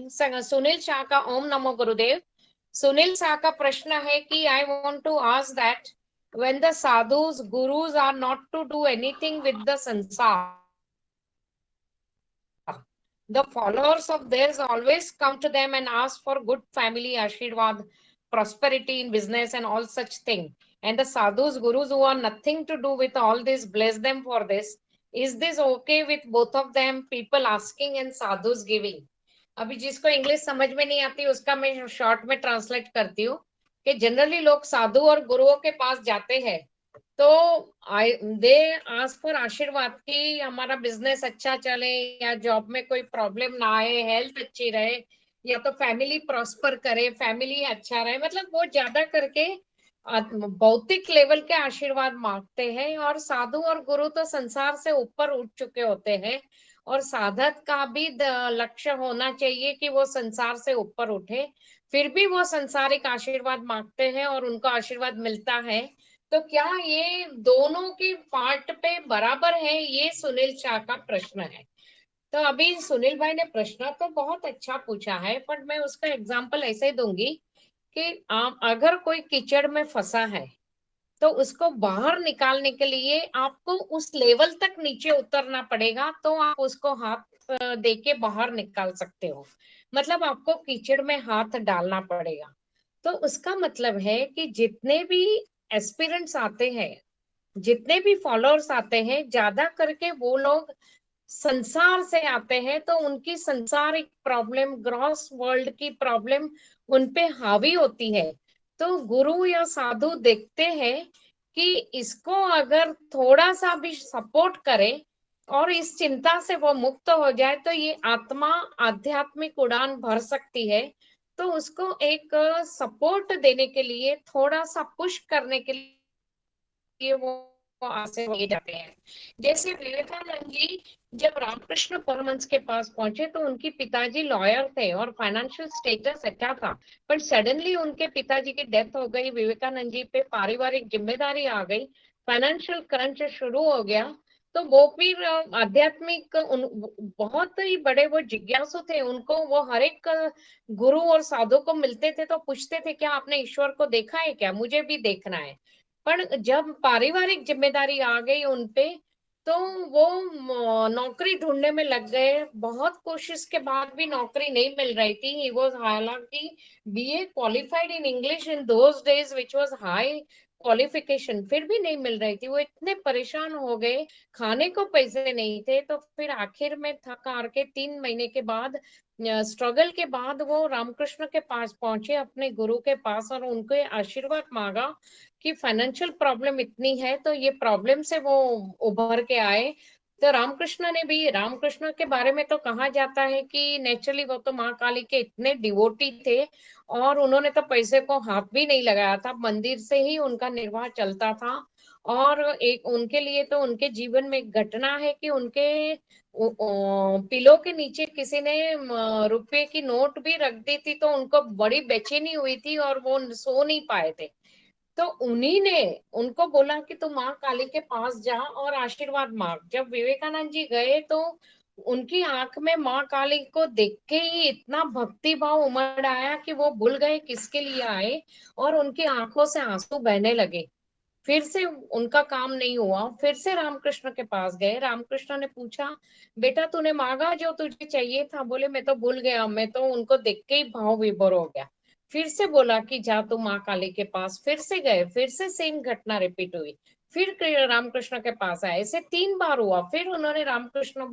सुनील शाह का ओम नमो गुरुदेव। सुनील शाह का प्रश्न है कि I want to ask that when the sadhus gurus are not to do anything with the sansar, the followers of theirs always come to them and ask for good family ashirwad, prosperity in business and all such thing. And the sadhus, gurus who are nothing to do with all this, bless them for this. Is this okay with both of them? People asking and sadhus giving. अभी जिसको English समझ में नहीं आती उसका मैं short में translate करती हूँ कि जनरली लोग साधु और गुरुओं के पास जाते हैं तो दे आस्क फॉर आशीर्वाद कि हमारा बिजनेस अच्छा चले या जॉब में कोई प्रॉब्लम ना आए, हेल्थ अच्छी रहे या तो फैमिली प्रॉस्पर करे, फैमिली अच्छा रहे, मतलब वो ज्यादा करके भौतिक लेवल के आशीर्वाद मांगते हैं। और साधु और गुरु तो संसार से ऊपर उठ चुके होते हैं और साधक का भी लक्ष्य होना चाहिए कि वो संसार से ऊपर उठे, फिर भी वो संसारिक आशीर्वाद मांगते हैं और उनको आशीर्वाद मिलता है। तो क्या ये दोनों के पार्ट पे बराबर है? ये सुनील शाह का प्रश्न है। तो अभी सुनील भाई ने प्रश्न तो बहुत अच्छा पूछा है, पर मैं उसका एग्जाम्पल ऐसे ही दूंगी कि आप अगर कोई कीचड़ में फंसा है तो उसको बाहर निकालने के लिए आपको उस लेवल तक नीचे उतरना पड़ेगा, तो आप उसको हाथ दे के बाहर निकाल सकते हो। मतलब आपको कीचड़ में हाथ डालना पड़ेगा। तो उसका मतलब है कि जितने भी एस्पिरेंट्स आते हैं, जितने भी फॉलोअर्स आते हैं, ज्यादा करके वो लोग संसार से आते हैं, तो उनकी संसारिक प्रॉब्लम, ग्रॉस वर्ल्ड की प्रॉब्लम उन पे हावी होती है। तो गुरु या साधु देखते हैं कि इसको अगर थोड़ा सा भी सपोर्ट करे और इस चिंता से वो मुक्त हो जाए तो ये आत्मा आध्यात्मिक उड़ान भर सकती है। तो उसको एक सपोर्ट देने के लिए, थोड़ा सा पुश करने के लिए वो आसे लिए जाते हैं। जैसे विवेकानंद जी जब रामकृष्ण परमहंस के पास पहुंचे तो उनके पिताजी लॉयर थे और फाइनेंशियल स्टेटस अच्छा था, पर सडनली उनके पिताजी की डेथ हो गई, विवेकानंद जी पे पारिवारिक जिम्मेदारी आ गई, फाइनेंशियल क्रंच शुरू हो गया। तो वो फिर आध्यात्मिक बहुत ही बड़े वो जिज्ञासु थे, उनको वो हर एक गुरु और साधु को मिलते थे तो पूछते थे क्या आपने ईश्वर को देखा है, क्या मुझे भी देखना है। पर जब पारिवारिक जिम्मेदारी आ गई उनपे तो वो नौकरी ढूंढने में लग गए। बहुत कोशिश के बाद भी नौकरी नहीं मिल रही थी। ही वाज हालांकि BA qualified in English in those days which was high qualification, फिर भी नहीं मिल रही थी। वो इतने परेशान हो गए, खाने को पैसे नहीं थे। तो फिर आखिर में थक हार के 3 महीने के बाद, स्ट्रगल के बाद, वो रामकृष्ण के पास पहुंचे, अपने गुरु के पास, और उनके आशीर्वाद मांगा कि फाइनेंशियल प्रॉब्लम इतनी है। तो ये प्रॉब्लम से वो उभर के आए। तो रामकृष्ण ने भी, रामकृष्ण के बारे में तो कहा जाता है कि नेचुरली वो तो माँ काली के इतने डिवोटी थे और उन्होंने तो पैसे को हाथ भी नहीं लगाया था, मंदिर से ही उनका निर्वाह चलता था। और एक उनके लिए तो उनके जीवन में एक घटना है कि उनके पिलो के नीचे किसी ने रुपए की नोट भी रख दी थी, तो उनको बड़ी बेचैनी हुई थी और वो सो नहीं पाए थे। तो उन्हीं ने उनको बोला कि तू माँ काली के पास जा और आशीर्वाद मांग। जब विवेकानंद जी गए तो उनकी आंख में माँ काली को देख के ही इतना भक्ति भाव उमड़ आया कि वो भूल गए किसके लिए आए और उनकी आंखों से आंसू बहने लगे। फिर से उनका काम नहीं हुआ, फिर से रामकृष्ण के पास गए। रामकृष्ण ने पूछा, बेटा तूने मांगा जो तुझे चाहिए था? बोले मैं तो भूल गया, मैं तो उनको देख के ही भाव विभोर हो गया। फिर से बोला कि जा तू माँ काली के पास, फिर से गए, फिर से सेम घटना रिपीट हुई। फिर रामकृष्ण के पास आए, ऐसे 3 बार हुआ। फिर उन्होंने रामकृष्ण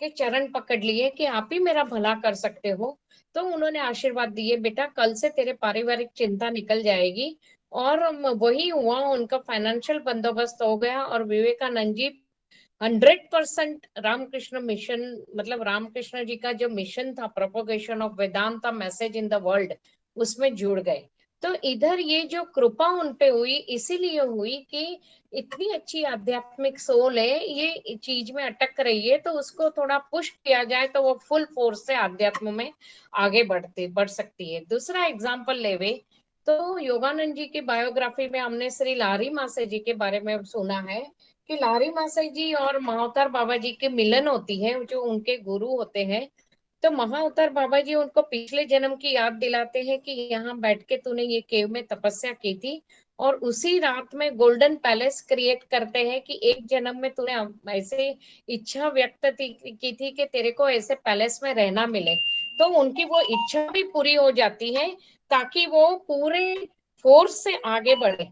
के चरण पकड़ लिए कि आप ही मेरा भला कर सकते हो। तो उन्होंने आशीर्वाद दिए, बेटा कल से तेरे पारिवारिक चिंता निकल जाएगी। और वही हुआ, उनका फाइनेंशियल बंदोबस्त हो गया और विवेकानंद जी 100% रामकृष्ण मिशन, मतलब रामकृष्ण जी का जो मिशन था, propagation of Vedanta message in the world, उसमें जुड़ गए। तो इधर ये जो कृपा उन पे हुई इसीलिए हुई कि इतनी अच्छी आध्यात्मिक सोल है, ये चीज में अटक रही है, तो उसको थोड़ा पुश किया जाए तो वो फुल फोर्स से आध्यात्म में आगे बढ़ सकती है। दूसरा एग्जाम्पल लेवे तो योगानंद जी की बायोग्राफी में हमने श्री लारी मासे जी के बारे में सुना है कि लारी मासे जी और महावतार बाबा जी के मिलन होती है, जो उनके गुरु होते हैं। तो महाअवतार बाबा जी उनको पिछले जन्म की याद दिलाते हैं कि यहाँ बैठ के तूने ये केव में तपस्या की थी, और उसी रात में गोल्डन पैलेस क्रिएट करते हैं कि एक जन्म में तूने ऐसे इच्छा व्यक्त की थी कि तेरे को ऐसे पैलेस में रहना मिले। तो उनकी वो इच्छा भी पूरी हो जाती है ताकि वो पूरे फोर्स से आगे बढ़े।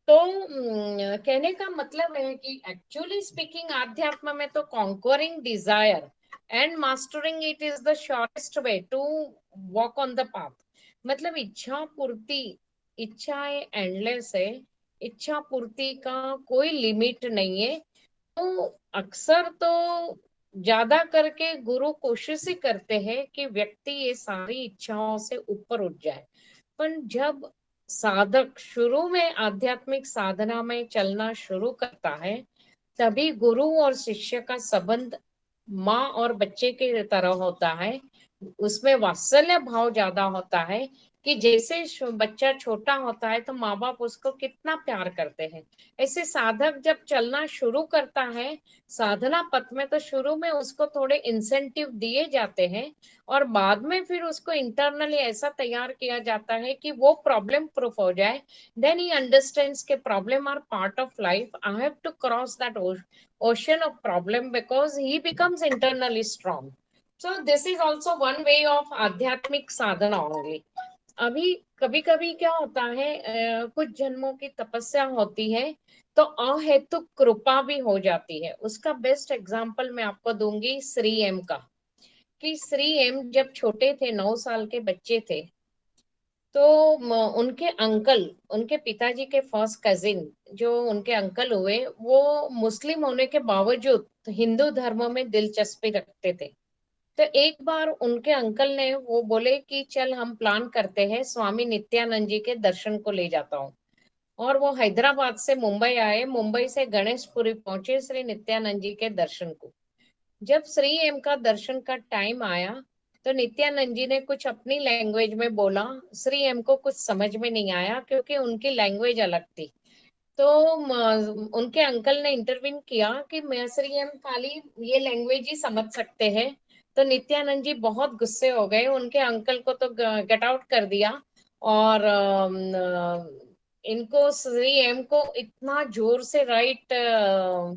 तो कहने का मतलब है कि एक्चुअली स्पीकिंग आध्यात्म में तो conquering desire and mastering it is the shortest way to walk on the path. मतलब इच्छा पूर्ति, इच्छाएं एंडलेस है, इच्छा पूर्ति का कोई लिमिट नहीं है। तो अक्सर तो ज्यादा करके गुरु कोशिश ही करते हैं कि व्यक्ति ये सारी इच्छाओं से ऊपर उठ जाए। पर जब साधक शुरू में आध्यात्मिक साधना में चलना शुरू करता है, तभी गुरु और शिष्य का संबंध माँ और बच्चे की तरह होता है। उसमें वात्सल्य भाव ज्यादा होता है कि जैसे बच्चा छोटा होता है तो माँ बाप उसको कितना प्यार करते हैं। ऐसे साधक जब चलना शुरू करता है साधना पथ में, तो शुरू में उसको थोड़े इंसेंटिव दिए जाते हैं और बाद में फिर उसको इंटरनली ऐसा तैयार किया जाता है कि वो प्रॉब्लम प्रूफ हो जाए। देन ही अंडरस्टैंड्स के problem are part of life, I have to cross that ocean of problem because he becomes internally strong. So this is also one way of आध्यात्मिक साधना only. अभी कभी कभी क्या होता है, कुछ जन्मों की तपस्या होती है तो अहेतुक कृपा भी हो जाती है। उसका बेस्ट एग्जांपल मैं आपको दूंगी श्री एम का, कि श्री एम जब छोटे थे, 9 साल के बच्चे थे, तो उनके अंकल, उनके पिताजी के फर्स्ट कजिन जो उनके अंकल हुए, वो मुस्लिम होने के बावजूद हिंदू धर्म में दिलचस्पी रखते थे। तो एक बार उनके अंकल ने वो बोले कि चल हम प्लान करते हैं, स्वामी नित्यानंद जी के दर्शन को ले जाता हूँ। और वो हैदराबाद से मुंबई आए, मुंबई से गणेशपुरी पहुंचे श्री नित्यानंद जी के दर्शन को। जब श्री एम का दर्शन का टाइम आया तो नित्यानंद जी ने कुछ अपनी लैंग्वेज में बोला, श्री एम को कुछ समझ में नहीं आया क्योंकि उनकी लैंग्वेज अलग थी। तो उनके अंकल ने इंटरवीन किया कि मैं श्री एम खाली ये लैंग्वेज ही समझ सकते हैं। तो नित्यानंद जी बहुत गुस्से हो गए, उनके अंकल को तो गेट आउट कर दिया और इनको श्री एम को इतना जोर से राइट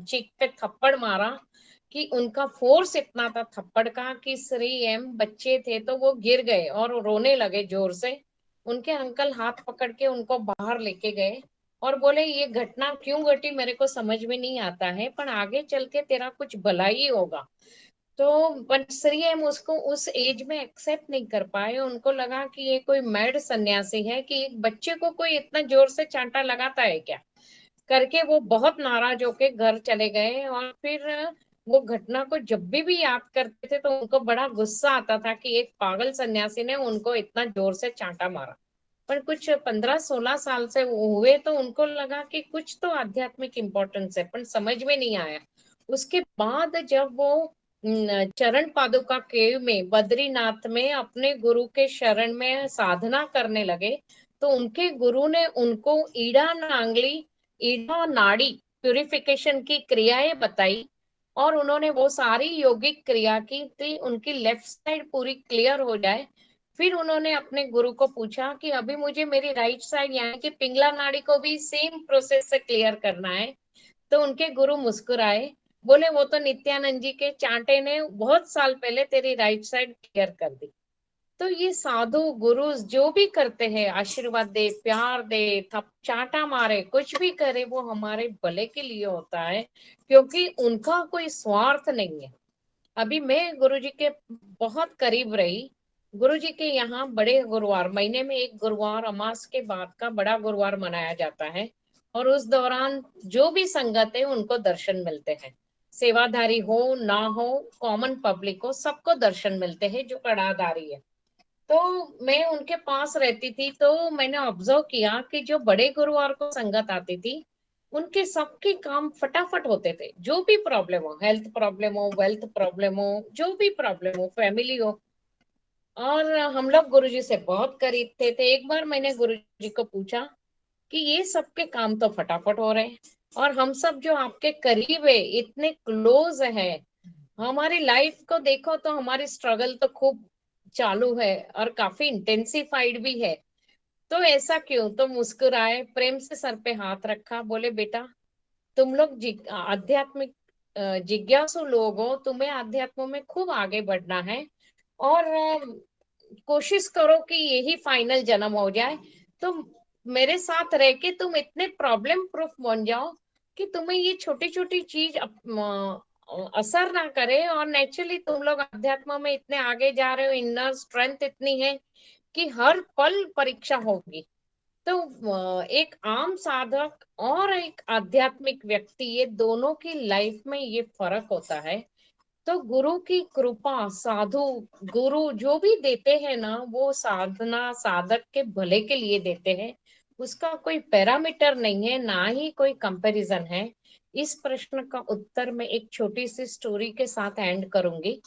चीक पे थप्पड़ मारा कि उनका फोर्स इतना था थप्पड़ का कि श्री एम बच्चे थे तो वो गिर गए और रोने लगे जोर से। उनके अंकल हाथ पकड़ के उनको बाहर लेके गए और बोले ये घटना क्यों घटी मेरे को समझ में नहीं आता है, पर आगे चल के तेरा कुछ भला ही होगा। तो बट श्री एम उसको उस एज में एक्सेप्ट नहीं कर पाए। उनको लगा कि ये कोई मैड सन्यासी है कि एक बच्चे को कोई इतना जोर से चांटा लगाता है क्या, करके वो बहुत नाराज होके घर चले गए। और फिर वो घटना को जब भी याद करते थे तो उनको बड़ा गुस्सा आता था कि एक पागल सन्यासी ने उनको इतना जोर से चांटा मारा। पर कुछ 15-16 साल से हुए तो उनको लगा कि कुछ तो आध्यात्मिक इम्पोर्टेंस है, पर समझ में नहीं आया। उसके बाद जब वो चरण पादुका केव में बद्रीनाथ में अपने गुरु के शरण में साधना करने लगे, तो उनके गुरु ने उनको ईड़ा नांगली, ईड़ा नाड़ी प्यूरिफिकेशन की क्रियाएं बताई और उन्होंने वो सारी यौगिक क्रिया की थी, उनकी लेफ्ट साइड पूरी क्लियर हो जाए। फिर उन्होंने अपने गुरु को पूछा कि अभी मुझे मेरी राइट साइड यानी कि पिंगला नाड़ी को भी सेम प्रोसेस से क्लियर करना है। तो उनके गुरु मुस्कुराए, बोले वो तो नित्यानंद जी के चांटे ने बहुत साल पहले तेरी राइट साइड क्लियर कर दी। तो ये साधु गुरु जो भी करते हैं, आशीर्वाद दे, प्यार दे, थप चांटा मारे, कुछ भी करे, वो हमारे भले के लिए होता है क्योंकि उनका कोई स्वार्थ नहीं है। अभी मैं गुरुजी के बहुत करीब रही। गुरुजी के यहाँ बड़े गुरुवार, महीने में एक गुरुवार अमास के बाद का बड़ा गुरुवार मनाया जाता है और उस दौरान जो भी संगत है उनको दर्शन मिलते हैं। सेवाधारी हो ना हो, कॉमन पब्लिक हो, सबको दर्शन मिलते हैं जो कड़ाधारी है। तो मैं उनके पास रहती थी तो मैंने ऑब्जर्व किया कि जो बड़े गुरुवार को संगत आती थी उनके सबके काम फटाफट होते थे। जो भी प्रॉब्लम हो, हेल्थ प्रॉब्लम हो, वेल्थ प्रॉब्लम हो, जो भी प्रॉब्लम हो, फैमिली हो। और हम लोग गुरुजी से बहुत करीब थे। एक बार मैंने गुरुजी को पूछा कि ये सबके काम तो फटाफट हो रहे हैं और हम सब जो आपके करीब है, इतने क्लोज है, हमारी लाइफ को देखो तो हमारी स्ट्रगल तो खूब चालू है और काफी इंटेंसिफाइड भी है। तो ऐसा क्यों? तो मुस्कुराए, प्रेम से सर पे हाथ रखा, बोले बेटा तुम लोग आध्यात्मिक जिज्ञासु लोग हो, तुम्हें आध्यात्म में खूब आगे बढ़ना है और कोशिश करो कि यही फाइनल जन्म हो जाए। तो मेरे साथ रह के तुम इतने प्रॉब्लम प्रूफ बन जाओ कि तुम्हें ये छोटी छोटी चीज असर ना करे, और नेचुरली तुम लोग अध्यात्म में इतने आगे जा रहे हो, इनर स्ट्रेंथ इतनी है कि हर पल परीक्षा होगी। तो एक आम साधक और एक आध्यात्मिक व्यक्ति, ये दोनों की लाइफ में ये फर्क होता है। तो गुरु की कृपा, साधु गुरु जो भी देते हैं ना, वो साधना साधक के भले के लिए देते हैं। उसका कोई पैरामीटर नहीं है, ना ही कोई कंपैरिजन है। इस प्रश्न का उत्तर मैं एक छोटी सी स्टोरी के साथ एंड करूंगी।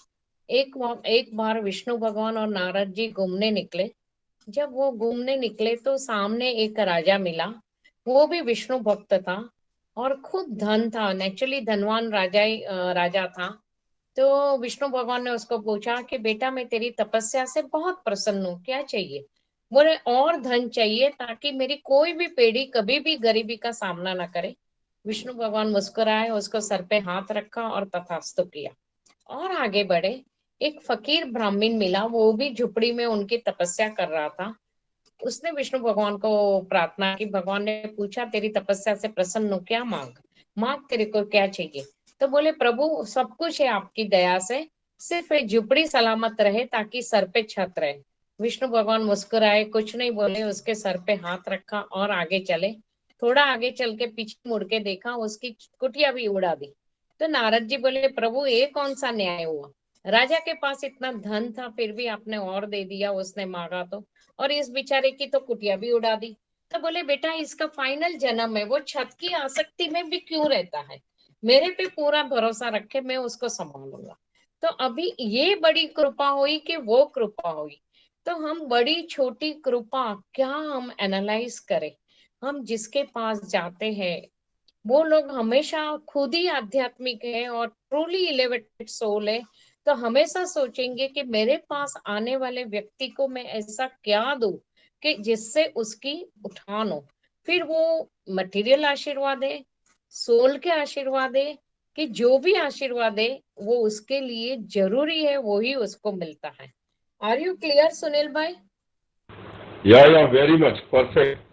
एक बार विष्णु भगवान और नारद जी घूमने निकले। जब वो घूमने निकले तो सामने एक राजा मिला। वो भी विष्णु भक्त था और खूब धन था, नेचुरली धनवान राजा था। तो विष्णु भगवान ने उसको पूछा कि बेटा मैं तेरी तपस्या से बहुत प्रसन्न हूँ, क्या चाहिए? बोले और धन चाहिए ताकि मेरी कोई भी पीढ़ी कभी भी गरीबी का सामना ना करे। विष्णु भगवान मुस्कुराए, उसको सर पे हाथ रखा और तथास्तु किया और आगे बढ़े। एक फकीर ब्राह्मण मिला, वो भी झुपड़ी में उनकी तपस्या कर रहा था। उसने विष्णु भगवान को प्रार्थना की। भगवान ने पूछा तेरी तपस्या से प्रसन्न हूं, क्या मांग मांग, तेरे को क्या चाहिए? तो बोले प्रभु सब कुछ है आपकी दया से, सिर्फ एक झुपड़ी सलामत रहे ताकि सर पे छत रहे। विष्णु भगवान मुस्कुराए, कुछ नहीं बोले, उसके सर पे हाथ रखा और आगे चले। थोड़ा आगे चल के पीछे मुड़ के देखा, उसकी कुटिया भी उड़ा दी। तो नारद जी बोले प्रभु ये कौन सा न्याय हुआ? राजा के पास इतना धन था फिर भी आपने और दे दिया, उसने मांगा तो, और इस बेचारे की तो कुटिया भी उड़ा दी। तो बोले बेटा इसका फाइनल जन्म है, वो छत की आसक्ति में भी क्यों रहता है? मेरे पे पूरा भरोसा रखे, मैं उसको संभालूंगा। तो अभी ये बड़ी कृपा हुई कि वो कृपा हुई। तो हम बड़ी छोटी कृपा क्या हम एनालाइज करें? हम जिसके पास जाते हैं वो लोग हमेशा खुद ही आध्यात्मिक है और ट्रूली इलेवेटेड सोल है। तो हमेशा सोचेंगे कि मेरे पास आने वाले व्यक्ति को मैं ऐसा क्या दूं कि जिससे उसकी उठान हो। फिर वो मटेरियल आशीर्वाद है, सोल के आशीर्वाद है, कि जो भी आशीर्वाद है वो उसके लिए जरूरी है, वो ही उसको मिलता है। आर यू क्लियर सुनील भाई? Yeah, yeah, very much perfect.